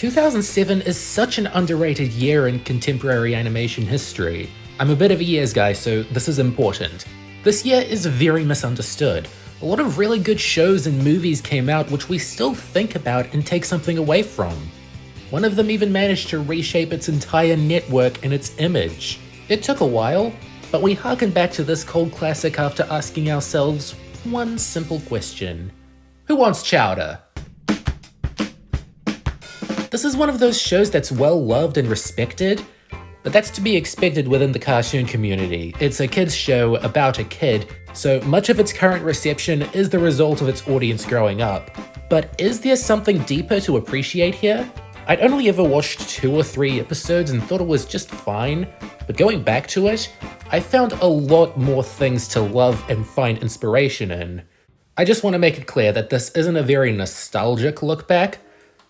2007 is such an underrated year in contemporary animation history. I'm a bit of a years guy, so this is important. This year is very misunderstood. A lot of really good shows and movies came out which we still think about and take something away from. One of them even managed to reshape its entire network and its image. It took a while, but we harken back to this cult classic after asking ourselves one simple question. Who wants Chowder? This is one of those shows that's well loved and respected, but that's to be expected within the cartoon community. It's a kid's show about a kid, so much of its current reception is the result of its audience growing up. But is there something deeper to appreciate here? I'd only ever watched 2 or 3 episodes and thought it was just fine, but going back to it, I found a lot more things to love and find inspiration in. I just want to make it clear that this isn't a very nostalgic look back.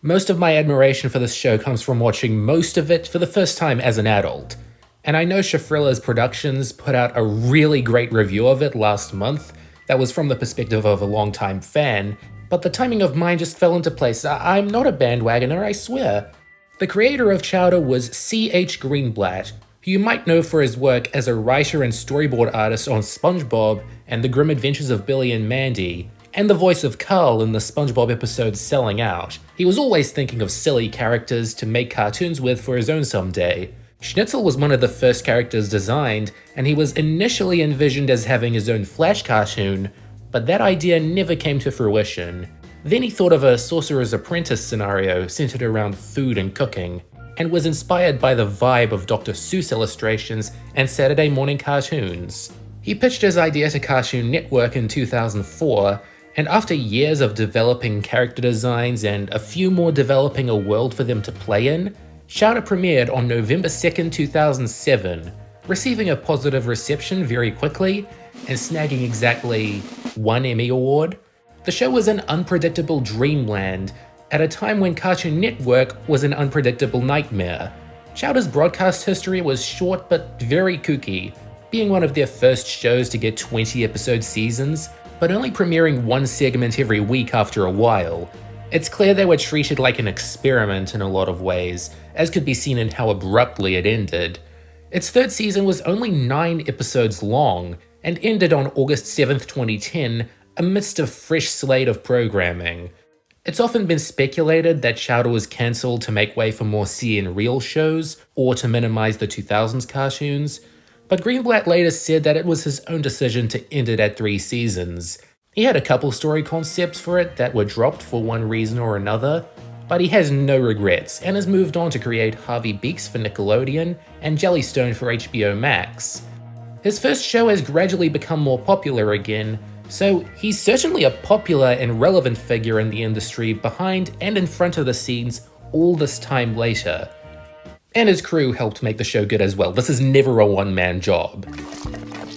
Most of my admiration for this show comes from watching most of it for the first time as an adult. And I know Shafrilla's Productions put out a really great review of it last month that was from the perspective of a longtime fan, but the timing of mine just fell into place. I'm not a bandwagoner, I swear. The creator of Chowder was C.H. Greenblatt, who you might know for his work as a writer and storyboard artist on SpongeBob and The Grim Adventures of Billy and Mandy, and the voice of Carl in the SpongeBob episode Selling Out. He was always thinking of silly characters to make cartoons with for his own someday. Schnitzel was one of the first characters designed, and he was initially envisioned as having his own Flash cartoon, but that idea never came to fruition. Then he thought of a Sorcerer's Apprentice scenario centered around food and cooking, and was inspired by the vibe of Dr. Seuss illustrations and Saturday morning cartoons. He pitched his idea to Cartoon Network in 2004, and after years of developing character designs and a few more developing a world for them to play in, Chowder premiered on November 2nd, 2007, receiving a positive reception very quickly and snagging exactly 1 Emmy Award. The show was an unpredictable dreamland at a time when Cartoon Network was an unpredictable nightmare. Chowder's broadcast history was short but very kooky, being one of their first shows to get 20-episode seasons, but only premiering 1 segment every week after a while. It's clear they were treated like an experiment in a lot of ways, as could be seen in how abruptly it ended. Its 3rd season was only 9 episodes long, and ended on August 7th, 2010, amidst a fresh slate of programming. It's often been speculated that Chowder was cancelled to make way for more surreal shows, or to minimize the 2000s cartoons, but Greenblatt later said that it was his own decision to end it at 3 seasons. He had a couple story concepts for it that were dropped for one reason or another, but he has no regrets and has moved on to create Harvey Beaks for Nickelodeon and Jellystone for HBO Max. His first show has gradually become more popular again, so he's certainly a popular and relevant figure in the industry behind and in front of the scenes all this time later. And his crew helped make the show good as well. This is never a one-man job.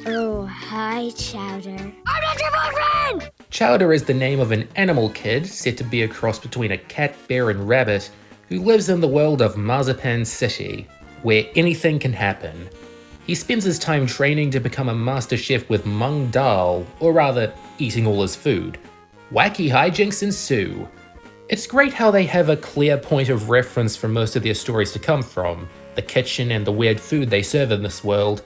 Oh, hi, Chowder. I'm not your boyfriend! Chowder is the name of an animal kid said to be a cross between a cat, bear, and rabbit who lives in the world of Marzipan City, where anything can happen. He spends his time training to become a master chef with Mung Dal, or rather, eating all his food. Wacky hijinks ensue. It's great how they have a clear point of reference for most of their stories to come from, the kitchen and the weird food they serve in this world,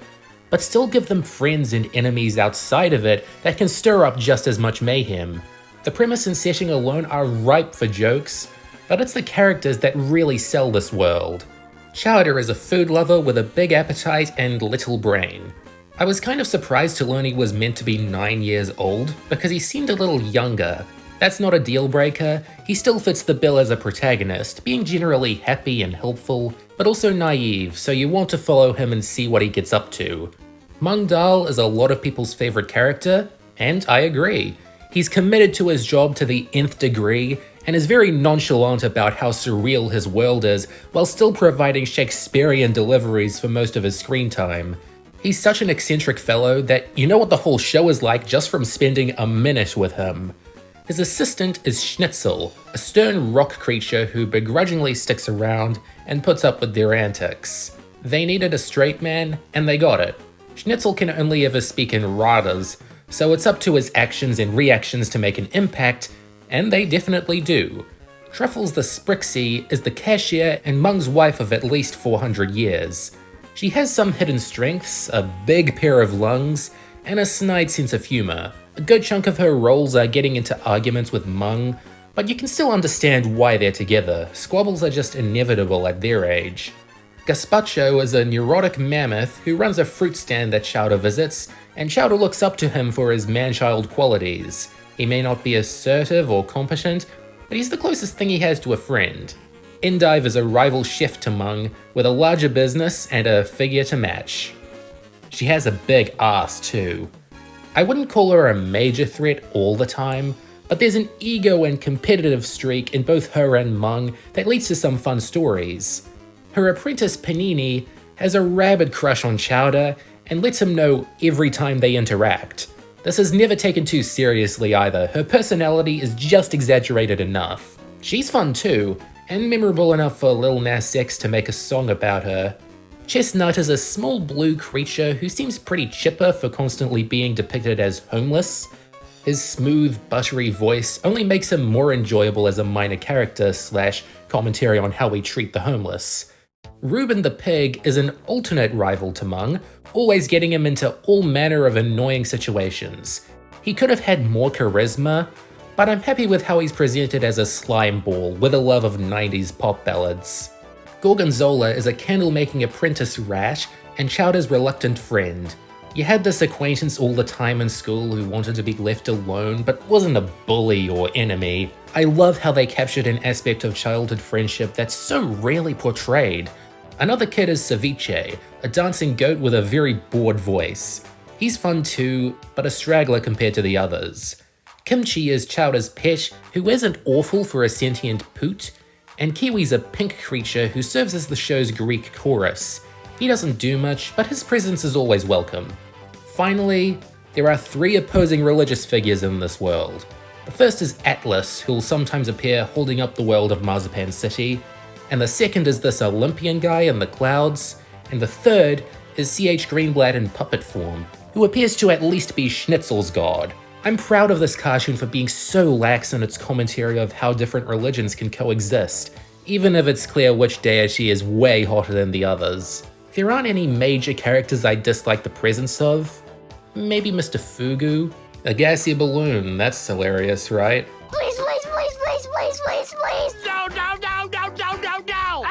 but still give them friends and enemies outside of it that can stir up just as much mayhem. The premise and setting alone are ripe for jokes, but it's the characters that really sell this world. Chowder is a food lover with a big appetite and little brain. I was kind of surprised to learn he was meant to be 9 years old, because he seemed a little younger. That's not a deal breaker, he still fits the bill as a protagonist, being generally happy and helpful, but also naive, so you want to follow him and see what he gets up to. Mung Dal is a lot of people's favorite character, and I agree. He's committed to his job to the nth degree, and is very nonchalant about how surreal his world is, while still providing Shakespearean deliveries for most of his screen time. He's such an eccentric fellow that you know what the whole show is like just from spending a minute with him. His assistant is Schnitzel, a stern rock creature who begrudgingly sticks around and puts up with their antics. They needed a straight man, and they got it. Schnitzel can only ever speak in radas, so it's up to his actions and reactions to make an impact, and they definitely do. Truffles the Sprixie is the cashier and Mung's wife of at least 400 years. She has some hidden strengths, a big pair of lungs, and a snide sense of humor. A good chunk of her roles are getting into arguments with Mung, but you can still understand why they're together. Squabbles are just inevitable at their age. Gazpacho is a neurotic mammoth who runs a fruit stand that Chowder visits, and Chowder looks up to him for his man-child qualities. He may not be assertive or competent, but he's the closest thing he has to a friend. Endive is a rival chef to Mung, with a larger business and a figure to match. She has a big ass too. I wouldn't call her a major threat all the time, but there's an ego and competitive streak in both her and Mung that leads to some fun stories. Her apprentice Panini has a rabid crush on Chowder and lets him know every time they interact. This is never taken too seriously either, her personality is just exaggerated enough. She's fun too, and memorable enough for Lil Nas X to make a song about her. Chestnut is a small blue creature who seems pretty chipper for constantly being depicted as homeless. His smooth, buttery voice only makes him more enjoyable as a minor character / commentary on how we treat the homeless. Reuben the Pig is an alternate rival to Mung, always getting him into all manner of annoying situations. He could have had more charisma, but I'm happy with how he's presented as a slime ball with a love of 90s pop ballads. Gorgonzola is a candle-making apprentice rat and Chowder's reluctant friend. You had this acquaintance all the time in school who wanted to be left alone but wasn't a bully or enemy. I love how they captured an aspect of childhood friendship that's so rarely portrayed. Another kid is Ceviche, a dancing goat with a very bored voice. He's fun too, but a straggler compared to the others. Kimchi is Chowder's pet, who isn't awful for a sentient poot, and Kiwi's a pink creature who serves as the show's Greek chorus. He doesn't do much, but his presence is always welcome. Finally, there are 3 opposing religious figures in this world. The first is Atlas, who'll sometimes appear holding up the world of Marzipan City, and the second is this Olympian guy in the clouds, and the third is CH Greenblatt in puppet form, who appears to at least be Schnitzel's god. I'm proud of this cartoon for being so lax in its commentary of how different religions can coexist, even if it's clear which deity is way hotter than the others. There aren't any major characters I dislike the presence of. Maybe Mr. Fugu? A gassy balloon, that's hilarious, right? Please, please, please, please, please, please, please! No, no, no, no, no, no, no!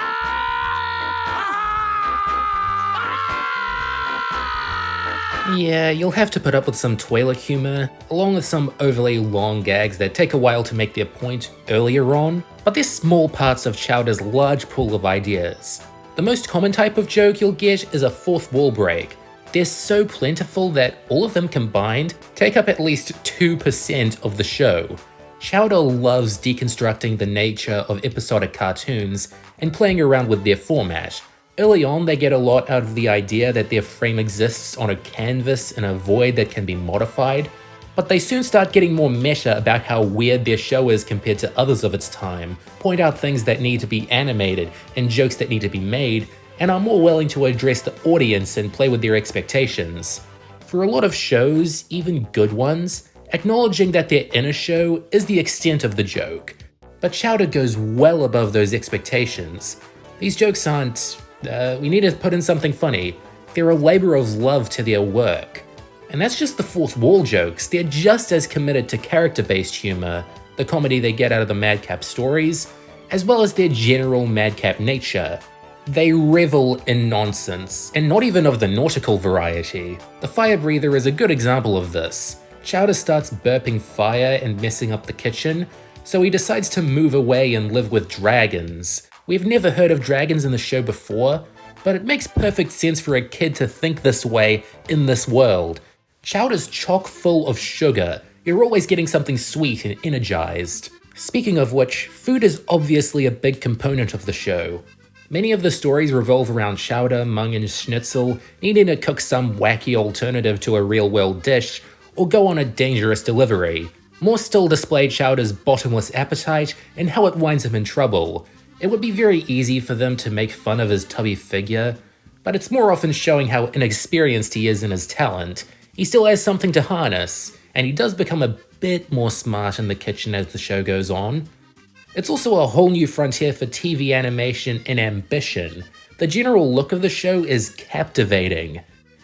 Yeah, you'll have to put up with some Twi'lek humor, along with some overly long gags that take a while to make their point earlier on, but they're small parts of Chowder's large pool of ideas. The most common type of joke you'll get is a fourth wall break. They're so plentiful that all of them combined take up at least 2% of the show. Chowder loves deconstructing the nature of episodic cartoons and playing around with their format. Early on, they get a lot out of the idea that their frame exists on a canvas in a void that can be modified, but they soon start getting more meta about how weird their show is compared to others of its time, point out things that need to be animated and jokes that need to be made, and are more willing to address the audience and play with their expectations. For a lot of shows, even good ones, acknowledging that their inner show is the extent of the joke. But Chowder goes well above those expectations. These jokes aren't, we need to put in something funny. They're a labor of love to their work. And that's just the fourth wall jokes. They're just as committed to character-based humor, the comedy they get out of the madcap stories, as well as their general madcap nature. They revel in nonsense, and not even of the nautical variety. The fire breather is a good example of this. Chowder starts burping fire and messing up the kitchen, so he decides to move away and live with dragons. We've never heard of dragons in the show before, but it makes perfect sense for a kid to think this way in this world. Chowder's chock full of sugar. You're always getting something sweet and energized. Speaking of which, food is obviously a big component of the show. Many of the stories revolve around Chowder, Mung, and Schnitzel needing to cook some wacky alternative to a real-world dish, or go on a dangerous delivery. More still display Chowder's bottomless appetite and how it winds him in trouble. It would be very easy for them to make fun of his tubby figure, but it's more often showing how inexperienced he is in his talent. He still has something to harness, and he does become a bit more smart in the kitchen as the show goes on. It's also a whole new frontier for TV animation in ambition. The general look of the show is captivating.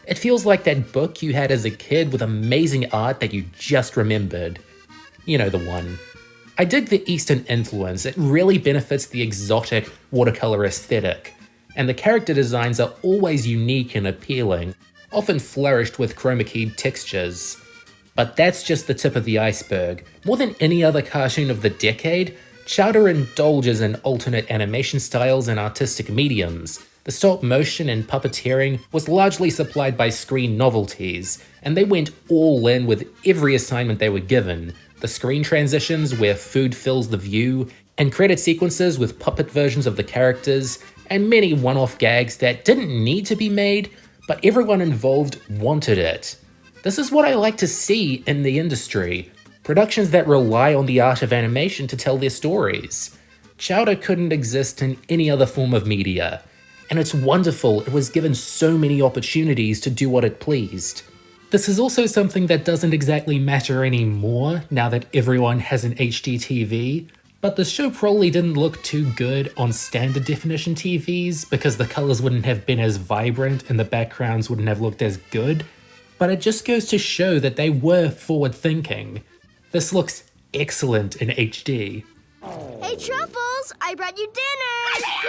It feels like that book you had as a kid with amazing art that you just remembered. You know the one. I dig the Eastern influence, it really benefits the exotic watercolor aesthetic, and the character designs are always unique and appealing, often flourished with chroma keyed textures. But that's just the tip of the iceberg. More than any other cartoon of the decade, Chowder indulges in alternate animation styles and artistic mediums. The stop motion and puppeteering was largely supplied by Screen Novelties, and they went all in with every assignment they were given. The screen transitions where food fills the view, and credit sequences with puppet versions of the characters, and many one-off gags that didn't need to be made, but everyone involved wanted it. This is what I like to see in the industry. Productions that rely on the art of animation to tell their stories. Chowder couldn't exist in any other form of media. And it's wonderful it was given so many opportunities to do what it pleased. This is also something that doesn't exactly matter anymore now that everyone has an HD TV, but the show probably didn't look too good on standard definition TVs because the colors wouldn't have been as vibrant and the backgrounds wouldn't have looked as good, but it just goes to show that they were forward thinking. This looks excellent in HD. Hey, Truffles, I brought you dinner!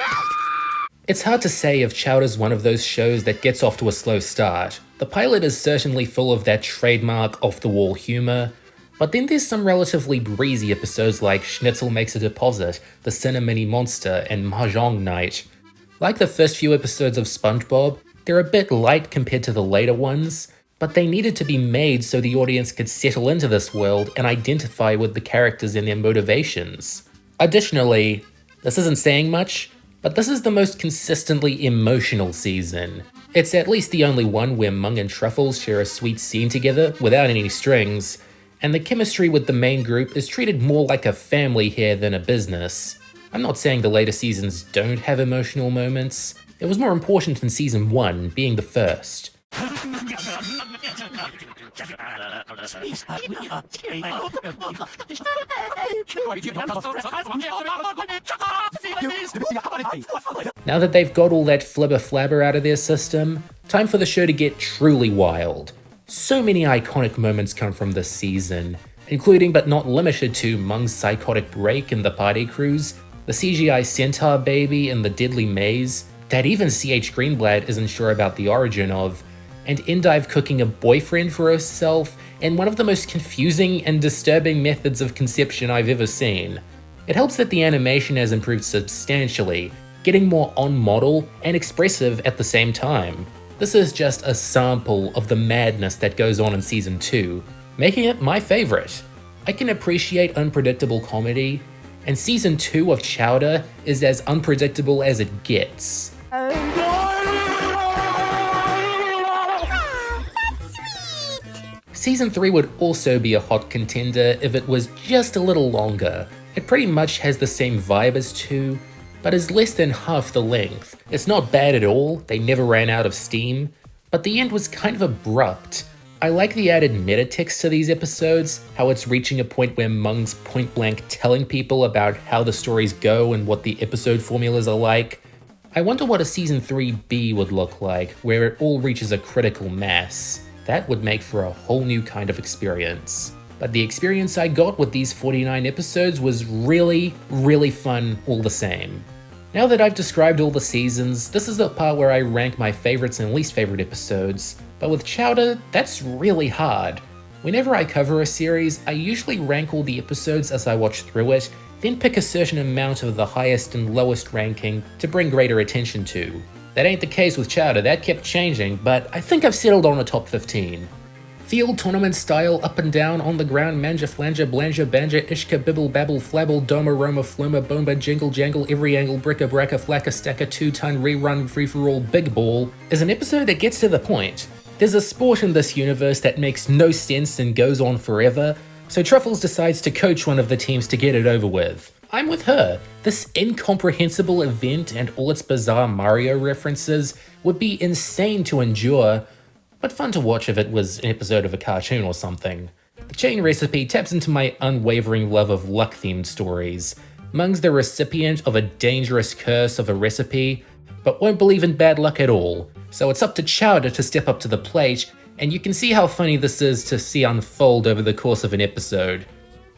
It's hard to say if Chowder's one of those shows that gets off to a slow start. The pilot is certainly full of that trademark off-the-wall humor, but then there's some relatively breezy episodes like Schnitzel Makes a Deposit, The Cinnamony Monster, and Mahjong Night. Like the first few episodes of SpongeBob, they're a bit light compared to the later ones, but they needed to be made so the audience could settle into this world and identify with the characters and their motivations. Additionally, this isn't saying much, but this is the most consistently emotional season. It's at least the only one where Mung and Truffles share a sweet scene together without any strings, and the chemistry with the main group is treated more like a family here than a business. I'm not saying the later seasons don't have emotional moments. It was more important in season 1, being the first. Now that they've got all that flibber flabber out of their system, time for the show to get truly wild. So many iconic moments come from this season, including but not limited to Mung's psychotic break in the party cruise, the CGI centaur baby in the deadly maze, that even CH Greenblatt isn't sure about the origin of, and Endive cooking a boyfriend for herself in one of the most confusing and disturbing methods of conception I've ever seen. It helps that the animation has improved substantially, getting more on-model and expressive at the same time. This is just a sample of the madness that goes on in season 2, making it my favorite. I can appreciate unpredictable comedy, and season 2 of Chowder is as unpredictable as it gets. Season 3 would also be a hot contender if it was just a little longer. It pretty much has the same vibe as 2, but is less than half the length. It's not bad at all, they never ran out of steam, but the end was kind of abrupt. I like the added meta-text to these episodes, how it's reaching a point where Mung's point-blank telling people about how the stories go and what the episode formulas are like. I wonder what a season 3B would look like, where it all reaches a critical mass. That would make for a whole new kind of experience. But the experience I got with these 49 episodes was really, really fun all the same. Now that I've described all the seasons, this is the part where I rank my favorites and least favorite episodes, but with Chowder, that's really hard. Whenever I cover a series, I usually rank all the episodes as I watch through it, then pick a certain amount of the highest and lowest ranking to bring greater attention to. That ain't the case with Chowder, that kept changing, but I think I've settled on a top 15. Field tournament style, up and down, on the ground, manja flanja, blanja banja, ishka bibble babble flabble, doma roma fluma bomba, jingle jangle, every angle, bricka bracka, flacka stacka, 2-ton rerun, free for all, big ball, is an episode that gets to the point. There's a sport in this universe that makes no sense and goes on forever, so Truffles decides to coach one of the teams to get it over with. I'm with her. This incomprehensible event and all its bizarre Mario references would be insane to endure, but fun to watch if it was an episode of a cartoon or something. The chain recipe taps into my unwavering love of luck-themed stories. Mung's the recipient of a dangerous curse of a recipe, but won't believe in bad luck at all, so it's up to Chowder to step up to the plate, and you can see how funny this is to see unfold over the course of an episode.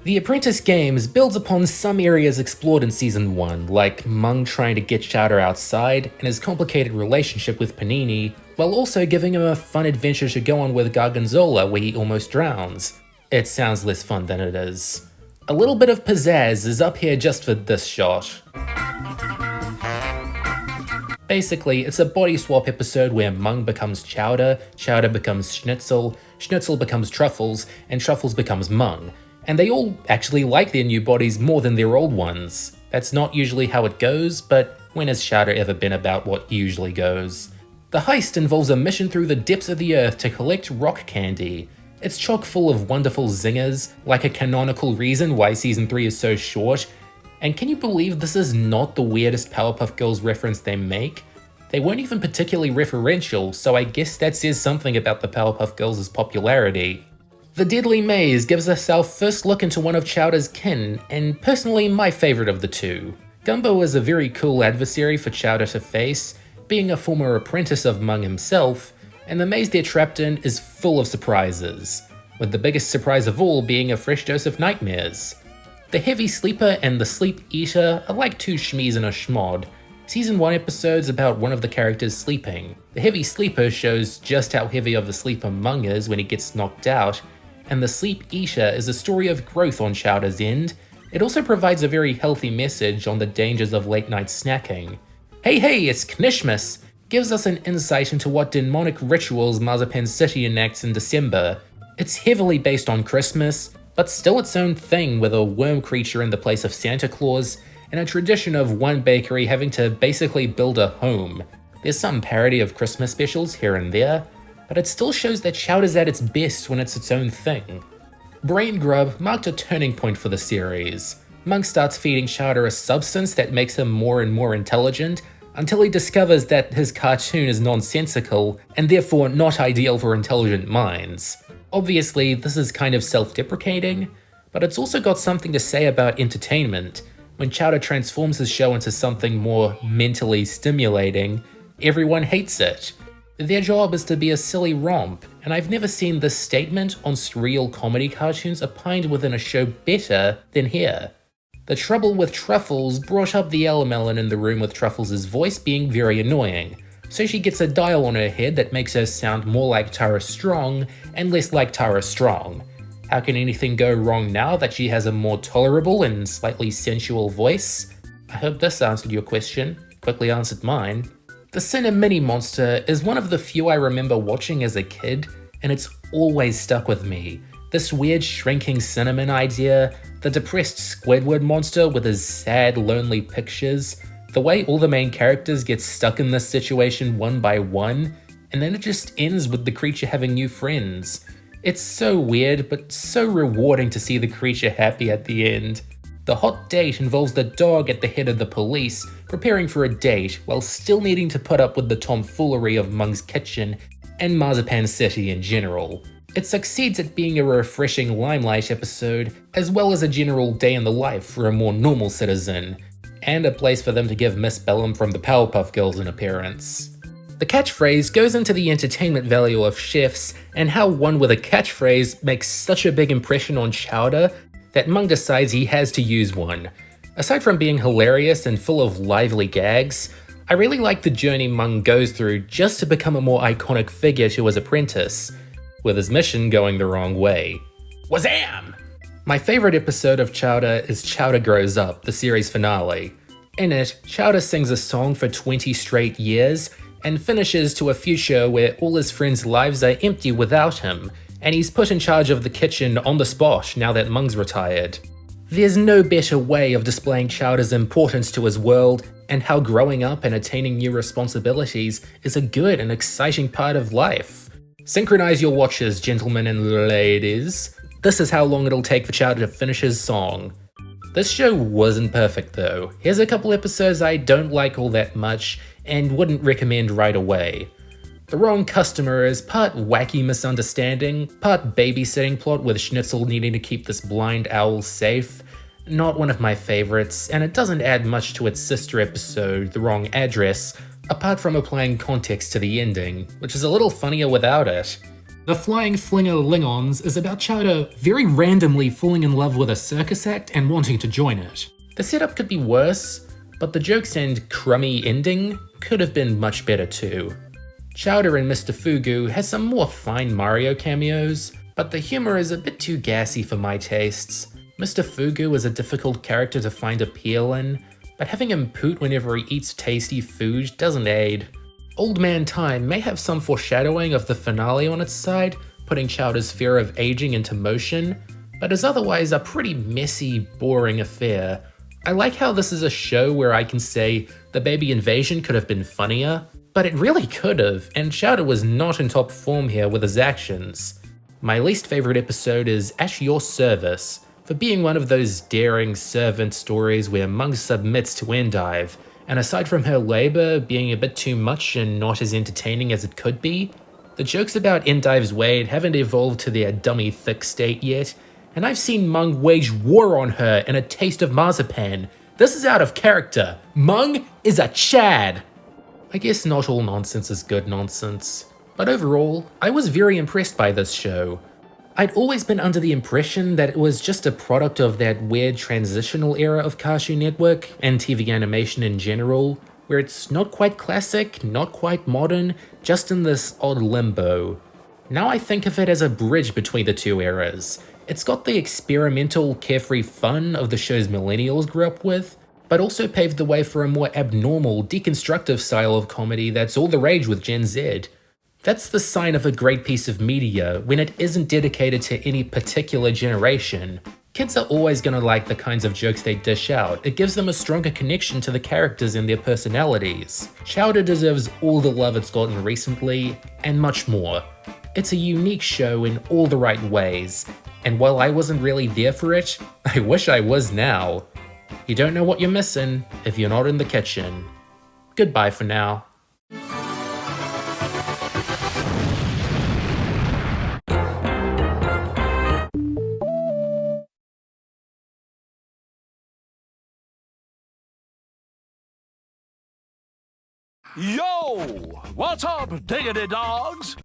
The Apprentice Games builds upon some areas explored in Season 1, like Mung trying to get Chowder outside and his complicated relationship with Panini, while also giving him a fun adventure to go on with Gargonzola where he almost drowns. It sounds less fun than it is. A little bit of pizzazz is up here just for this shot. Basically, it's a body swap episode where Mung becomes Chowder, Chowder becomes Schnitzel, Schnitzel becomes Truffles, and Truffles becomes Mung. And they all actually like their new bodies more than their old ones. That's not usually how it goes, but when has Chowder ever been about what usually goes? The heist involves a mission through the depths of the earth to collect rock candy. It's chock full of wonderful zingers, like a canonical reason why Season 3 is so short. And can you believe this is not the weirdest Powerpuff Girls reference they make? They weren't even particularly referential, so I guess that says something about the Powerpuff Girls' popularity. The Deadly Maze gives us our first look into one of Chowder's kin, and personally my favourite of the two. Gumbo is a very cool adversary for Chowder to face, being a former apprentice of Mung himself, and the maze they're trapped in is full of surprises, with the biggest surprise of all being a fresh dose of nightmares. The Heavy Sleeper and the Sleep Eater are like two shmees in a schmod. Season 1 episode's about one of the characters sleeping. The Heavy Sleeper shows just how heavy of a sleeper Mung is when he gets knocked out, and the Sleep Eater is a story of growth on Chowder's end. It also provides a very healthy message on the dangers of late night snacking. Hey, it's Knishmas! Gives us an insight into what demonic rituals Marzipan City enacts in December. It's heavily based on Christmas, but still its own thing with a worm creature in the place of Santa Claus, and a tradition of one bakery having to basically build a home. There's some parody of Christmas specials here and there, but it still shows that Chowder's at its best when it's its own thing. Brain Grub marked a turning point for the series. Mung starts feeding Chowder a substance that makes him more and more intelligent, until he discovers that his cartoon is nonsensical, and therefore not ideal for intelligent minds. Obviously, this is kind of self-deprecating, but it's also got something to say about entertainment. When Chowder transforms his show into something more mentally stimulating, everyone hates it. Their job is to be a silly romp, and I've never seen this statement on surreal comedy cartoons opined within a show better than here. The trouble with Truffles brought up the Elamelon in the room with Truffles' voice being very annoying, so she gets a dial on her head that makes her sound more like Tara Strong and less like Tara Strong. How can anything go wrong now that she has a more tolerable and slightly sensual voice? I hope this answered your question. Quickly answered mine. The Cinna Mini Monster is one of the few I remember watching as a kid, and it's always stuck with me. This weird shrinking cinnamon idea, the depressed Squidward monster with his sad, lonely pictures, the way all the main characters get stuck in this situation one by one, and then it just ends with the creature having new friends. It's so weird, but so rewarding to see the creature happy at the end. The hot date involves the dog at the head of the police, preparing for a date while still needing to put up with the tomfoolery of Mung's kitchen and Marzipan City in general. It succeeds at being a refreshing Limelight episode, as well as a general day in the life for a more normal citizen, and a place for them to give Miss Bellum from the Powerpuff Girls an appearance. The catchphrase goes into the entertainment value of chefs and how one with a catchphrase makes such a big impression on Chowder that Mung decides he has to use one. Aside from being hilarious and full of lively gags, I really like the journey Mung goes through just to become a more iconic figure to his apprentice, with his mission going the wrong way. Wazam! My favourite episode of Chowder is Chowder Grows Up, the series finale. In it, Chowder sings a song for 20 straight years, and finishes to a future where all his friends' lives are empty without him, and he's put in charge of the kitchen on the spot now that Mung's retired. There's no better way of displaying Chowder's importance to his world, and how growing up and attaining new responsibilities is a good and exciting part of life. Synchronize your watches, gentlemen and ladies. This is how long it'll take for Chowder to finish his song. This show wasn't perfect though. Here's a couple episodes I don't like all that much, and wouldn't recommend right away. The Wrong Customer is part wacky misunderstanding, part babysitting plot with Schnitzel needing to keep this blind owl safe. Not one of my favorites, and it doesn't add much to its sister episode, The Wrong Address, apart from applying context to the ending, which is a little funnier without it. The Flying Flinger Lingons is about Chowder very randomly falling in love with a circus act and wanting to join it. The setup could be worse, but the jokes and crummy ending could have been much better too. Chowder and Mr. Fugu has some more fine Mario cameos, but the humor is a bit too gassy for my tastes. Mr. Fugu is a difficult character to find appeal in, but having him poot whenever he eats tasty food doesn't aid. Old Man Time may have some foreshadowing of the finale on its side, putting Chowder's fear of aging into motion, but is otherwise a pretty messy, boring affair. I like how this is a show where I can say the baby invasion could have been funnier, but it really could have, and Chowder was not in top form here with his actions. My least favorite episode is At Your Service, for being one of those daring servant stories where Mung submits to Endive, and aside from her labor being a bit too much and not as entertaining as it could be, the jokes about Endive's weight haven't evolved to their dummy thick state yet, and I've seen Mung wage war on her in A Taste of Marzipan. This is out of character. Mung is a Chad! I guess not all nonsense is good nonsense, but overall, I was very impressed by this show. I'd always been under the impression that it was just a product of that weird transitional era of Cartoon Network and TV animation in general, where it's not quite classic, not quite modern, just in this odd limbo. Now I think of it as a bridge between the two eras. It's got the experimental, carefree fun of the shows millennials grew up with, but also paved the way for a more abnormal, deconstructive style of comedy that's all the rage with Gen Z. That's the sign of a great piece of media when it isn't dedicated to any particular generation. Kids are always gonna like the kinds of jokes they dish out. It gives them a stronger connection to the characters and their personalities. Chowder deserves all the love it's gotten recently, and much more. It's a unique show in all the right ways, and while I wasn't really there for it, I wish I was now. You don't know what you're missing if you're not in the kitchen. Goodbye for now. Yo! What's up, diggity dogs?